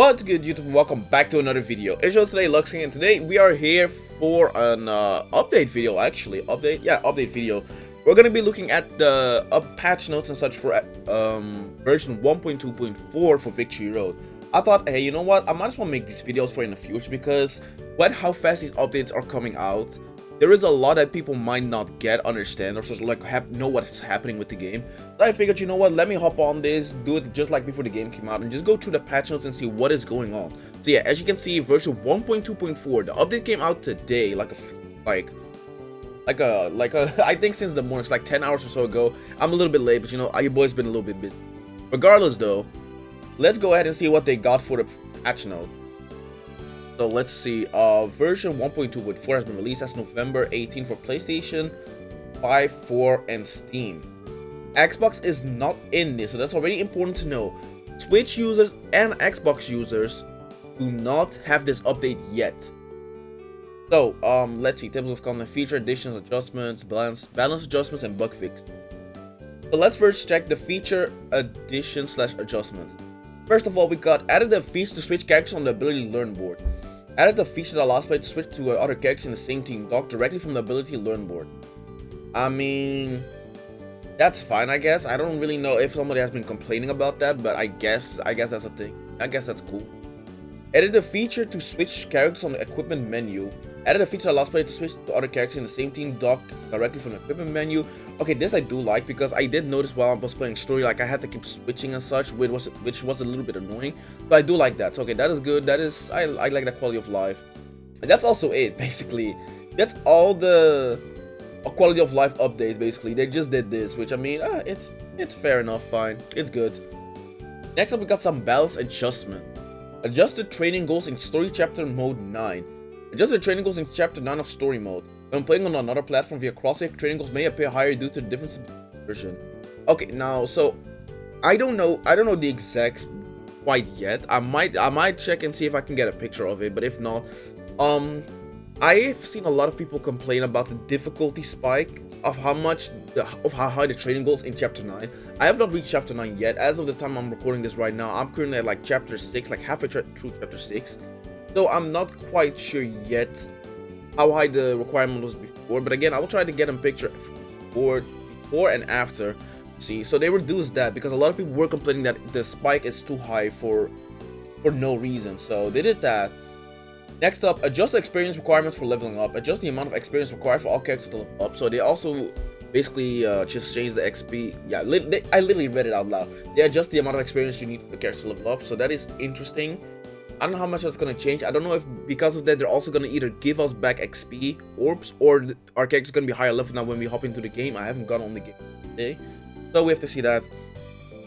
What's good, YouTube? Welcome back to another video. It's just today, Luxing, and today we are here for an update video. Actually, update video. We're gonna be looking at the patch notes and such for version 1.2.4 for Victory Road. I thought, hey, you know what? I might as well make these videos for in the future because with how fast these updates are coming out, there is a lot that people might not understand, or sort of like know what is happening with the game. So I figured, you know what, let me hop on this, do it just like before the game came out, and just go through the patch notes and see what is going on. So yeah, as you can see, version 1.2.4, the update came out today, I think since the morning, it's like 10 hours or so ago. I'm a little bit late, but you know, your boy's been a little bit busy. Regardless though, let's go ahead and see what they got for the patch note. So let's see, version 1.2.4 has been released as November 18 for PlayStation 5, 4, and Steam. Xbox is not in this, so that's already important to know. Switch users and Xbox users do not have this update yet. So, let's see, tables of content, feature additions, adjustments, balance adjustments, and bug fix. So let's first check the feature additions / adjustments. First of all, we got added the feature to switch characters on the ability learn board. Added the feature that allows players to switch to other characters in the same team dock directly from the ability learn board. I mean, that's fine, I guess. I don't really know if somebody has been complaining about that, but I guess that's a thing. I guess that's cool. Added the feature to switch characters on the equipment menu. Added a feature that allows players to switch to other characters in the same team dock directly from the equipment menu. Okay, this I do like because I did notice while I was playing story, like I had to keep switching and such, which was a little bit annoying. But I do like that. So okay, that is good. That is I like that quality of life. And that's also it, basically. That's all the quality of life updates. Basically, they just did this, which I mean, it's fair enough, fine, it's good. Next up, we got some balance adjustment. Adjusted training goals in story chapter mode 9. Adjusted training goals in chapter 9 of story mode. When playing on another platform via cross-save, training goals may appear higher due to the difference in version. Okay, now so I don't know the exacts quite yet. I might check and see if I can get a picture of it, but if not, I've seen a lot of people complain about the difficulty spike of how high the training goals in chapter 9. I have not reached chapter 9 yet. As of the time I'm recording this right now, I'm currently at like chapter 6, like halfway through chapter 6. So I'm not quite sure yet how high the requirement was before, but again, I will try to get a picture before and after. See, so they reduced that because a lot of people were complaining that the spike is too high for no reason. So they did that. Next up, adjust the experience requirements for leveling up. Adjust the amount of experience required for all characters to level up. So they also basically just changed the XP. Yeah, I literally read it out loud. They adjust the amount of experience you need for the characters to level up. So that is interesting. I don't know how much that's going to change. I don't know if because of that they're also going to either give us back XP orbs or our character's going to be higher level now when we hop into the game. I haven't gone on the game today, so we have to see that.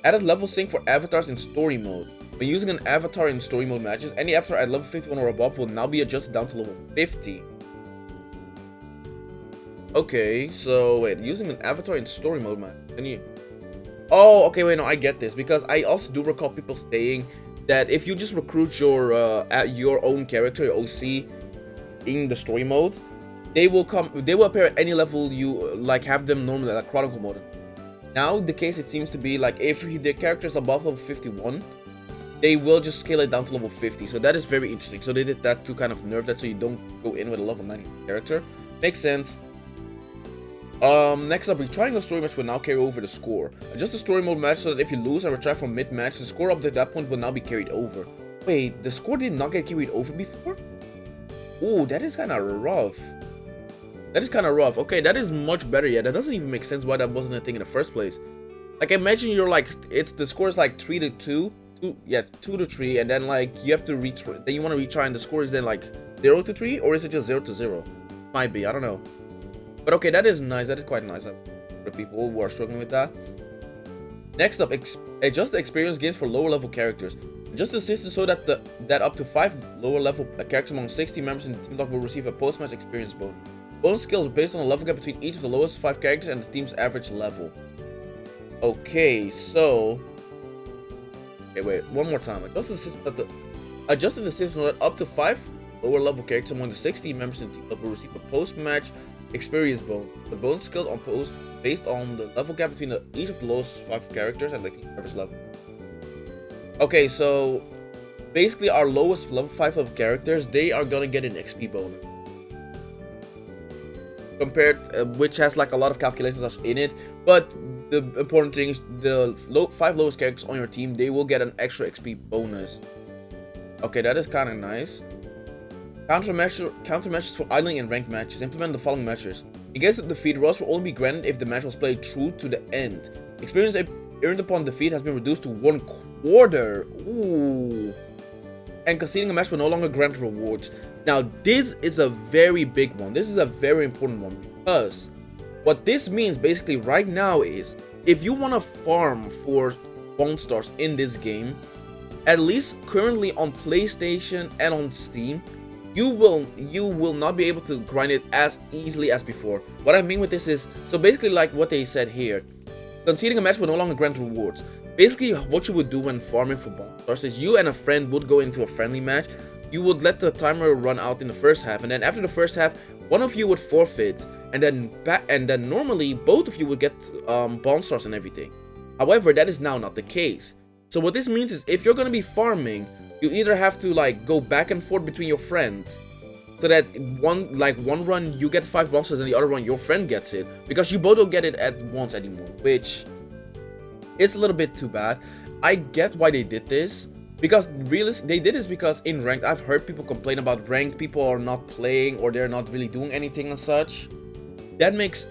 Added level sync for avatars in story mode. When using an avatar in story mode matches, any avatar at level 51 or above will now be adjusted down to level 50. Okay, so wait, using an avatar in story mode match. Oh, okay, wait, no, I get this because I also do recall people saying that if you just recruit your own character, your OC, in the story mode, they will appear at any level you like have them normally, like Chronicle mode. Now the case it seems to be like if the character is above level 51, they will just scale it down to level 50. So that is very interesting. So they did that to kind of nerf that so you don't go in with a level 90 character. Makes sense. Next up, retrying the story match will now carry over the score. Adjust the story mode match so that if you lose and retry from mid-match, the score up to that point will now be carried over. Wait, the score did not get carried over before? Ooh, that is kind of rough. That is kind of rough. Okay, that is much better. Yeah, that doesn't even make sense why that wasn't a thing in the first place. Like, imagine you're like, the score is like 3-2. 2-3, and then like you have to retry. Then you want to retry, and the score is then like 0-3, or is it just 0-0? Might be. I don't know. But okay, that is nice. That is quite nice for people who are struggling with that. Next up, adjust the experience gains for lower level characters. Adjust the system so that up to 5 lower level characters among 60 members in the team dock will receive a post-match experience bonus. Bonus skills are based on the level gap between each of the lowest 5 characters and the team's average level. Okay, so okay, wait, one more time. Adjust the system so that up to 5 lower level characters among the 60 members in the team dock will receive a post-match experience bonus. The bonus skills on post based on the level gap between each of the lowest 5 characters and the average level. Okay, so basically our lowest level 5 level characters, they are gonna get an XP bonus. Compared, which has like a lot of calculations in it, but the important thing is the 5 lowest characters on your team, they will get an extra XP bonus. Okay, that is kind of nice. Countermeasures for idling in ranked matches. Implement the following measures. In case of defeat, rolls will only be granted if the match was played through to the end. Experience earned upon defeat has been reduced to 1/4. Ooh. And conceding a match will no longer grant rewards. Now, this is a very big one. This is a very important one, because what this means basically right now is, if you want to farm for Bone Stars in this game, at least currently on PlayStation and on Steam, you will not be able to grind it as easily as before. What I mean with this is, so basically like what they said here, conceding a match will no longer grant rewards. Basically, what you would do when farming for Bone Stars is you and a friend would go into a friendly match. You would let the timer run out in the first half, and then after the first half, one of you would forfeit, and then normally both of you would get Bone Stars and everything. However, that is now not the case. So what this means is, if you're gonna be farming, you either have to like go back and forth between your friends, so that one run you get 5 Bone Stars and the other run your friend gets it, because you both don't get it at once anymore, which it's a little bit too bad. I get why they did this, because they did this because in ranked, I've heard people complain about ranked people are not playing or they're not really doing anything and such. That makes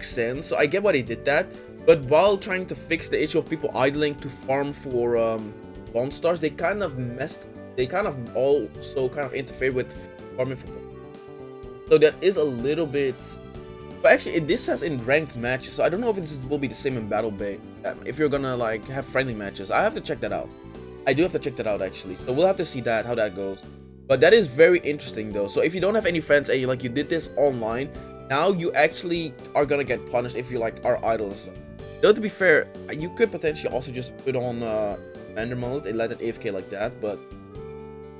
sense. So I get why they did that. But while trying to fix the issue of people idling to farm for Bone Stars, they kind of also interfere with farming for Bone Stars. So that is a little bit. But actually, this has in ranked matches, so I don't know if this will be the same in Battle Bay. If you're gonna like have friendly matches, I have to check that out. I do have to check that out actually. So we'll have to see how that goes. But that is very interesting though. So if you don't have any friends and you did this online, now you actually are gonna get punished if you are idle and stuff. Though to be fair, you could potentially also just put on Commander mode and let it AFK like that, but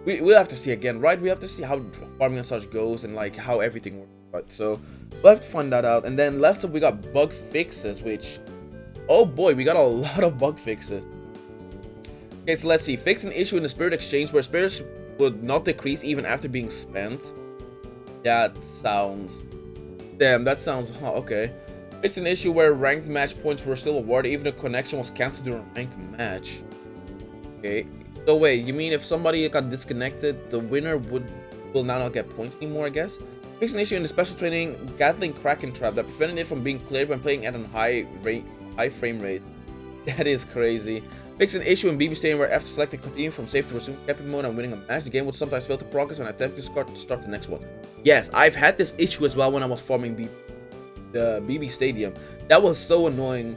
we'll have to see again, right? We have to see how farming and such goes and how everything works, right? So we'll have to find that out. And then last up we got bug fixes, which, oh boy, we got a lot of bug fixes. Okay, so let's see. Fix an issue in the spirit exchange where spirits would not decrease even after being spent. That sounds... Damn, that sounds... Huh, okay. Fix an issue where ranked match points were still awarded even if the connection was cancelled during a ranked match. Okay. So wait, you mean if somebody got disconnected, the winner will now not get points anymore, I guess? Fix an issue in the special training Gatling Kraken Trap that prevented it from being cleared when playing at a high frame rate. That is crazy. Fix an issue in BB Stadium where after selecting continue from save to resume camping mode and winning a match, the game would sometimes fail to progress when attempting to start the next one. Yes, I've had this issue as well when I was farming the BB Stadium. That was so annoying.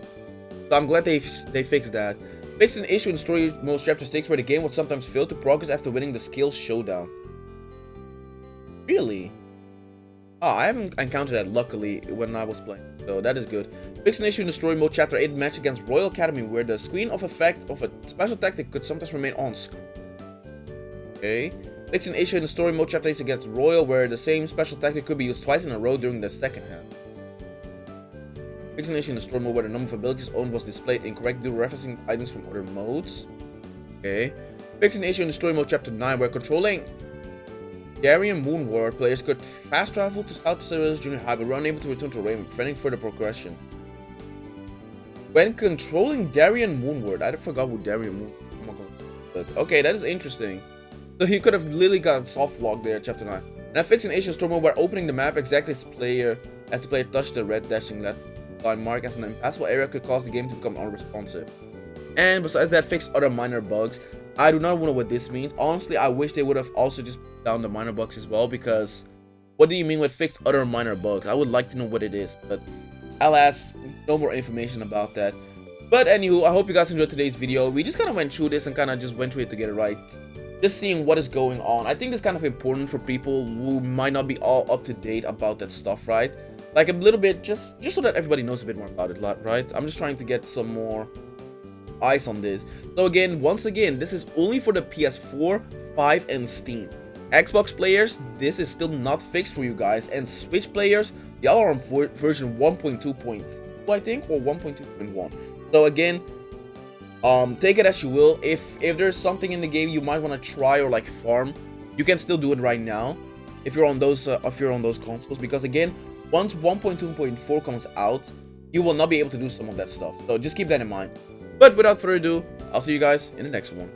So I'm glad they fixed that. Fix an issue in Story Mode Chapter 6 where the game would sometimes fail to progress after winning the Skills Showdown. Really? Oh, I haven't encountered that luckily when I was playing, so that is good. Fix an issue in the story mode chapter 8 match against Royal Academy where the screen of effect of a special tactic could sometimes remain on screen. Okay. Fix an issue in the story mode chapter 8 against Royal where the same special tactic could be used twice in a row during the second half. Fix an issue in the story mode where the number of abilities owned was displayed incorrect due to referencing items from other modes. Okay. Fix an issue in the story mode chapter 9 where controlling Darien Moonward players could fast travel to South Pacific Junior High but were unable to return to Raymond, preventing further progression. When controlling Darien Moonward, I forgot who Darien Moonward was. But okay, that is interesting. So he could have literally got soft lock there, chapter 9. And I fixed an issue in story mode where opening the map exactly as the player touched the red dashing left line mark as an impassable area could cause the game to become unresponsive. And besides that, fixed other minor bugs. I do not know what this means. Honestly, I wish they would have also just put down the minor bugs as well, because what do you mean with fixed other minor bugs? I would like to know what it is, but alas, no more information about that. But anywho, I hope you guys enjoyed today's video. We just kind of went through this and kind of just went through it to get it right. Just seeing what is going on. I think it's kind of important for people who might not be all up to date about that stuff, right? Like a little bit, just so that everybody knows a bit more about it, right? I'm just trying to get some more eyes on this. So again, once again, this is only for the PS4, 5, and Steam. Xbox players, this is still not fixed for you guys, and Switch players, y'all are on version 1.2.2, I think, or 1.2.1. So again, Take it as you will. If there's something in the game you might want to try or like farm, you can still do it right now if you're on those consoles, because again, once 1.2.4 comes out, you will not be able to do some of that stuff. So just keep that in mind. But without further ado, I'll see you guys in the next one.